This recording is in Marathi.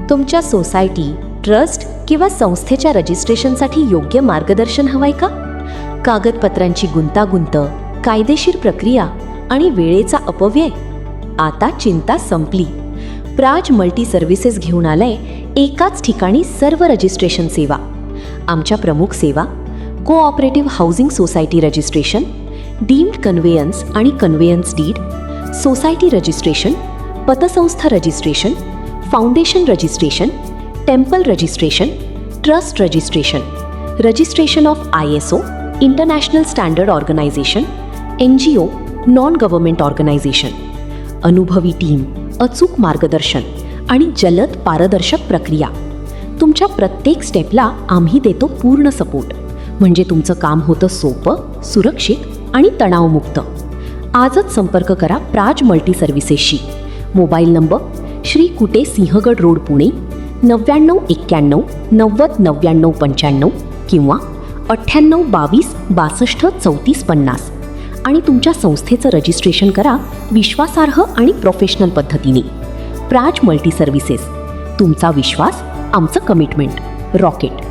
तुमच्या सोसायटी, ट्रस्ट किंवा संस्थेच्या रजिस्ट्रेशनसाठी योग्य मार्गदर्शन हवंय का? कागदपत्रांची गुंतागुंत, कायदेशीर प्रक्रिया आणि वेळेचा अपव्यय? आता चिंता संपली. प्राज मल्टी सर्व्हिसेस घेऊन आलंय एकाच ठिकाणी सर्व रजिस्ट्रेशन सेवा. आमच्या प्रमुख सेवा cooperative housing society registration, deemed conveyance आणि कन्व्हेयन्स डीड, सोसायटी रजिस्ट्रेशन, पतसंस्था registration, foundation registration, temple registration, trust registration, registration of ISO, international standard organisation, NGO, non government organisation. अनुभवी टीम, अचूक मार्गदर्शन आणि जलद पारदर्शक प्रक्रिया. तुमच्या प्रत्येक स्टेपला आम्ही देतो पूर्ण सपोर्ट, म्हणजे तुमचं काम होतं सोपं, सुरक्षित आणि तणावमुक्त. आजच संपर्क करा प्राज मल्टी सर्व्हिसेसशी. Mobile number Shri Kute Sinhagad road Pune 9991 90 99 95 किंवा 98 22 62 34 50. आणि तुमच्या संस्थेचं रजिस्ट्रेशन करा विश्वासार्ह आणि प्रोफेशनल पद्धतीने. प्राज मल्टी सर्व्हिसेस, तुमचा विश्वास आमचं कमिटमेंट. रॉकेट.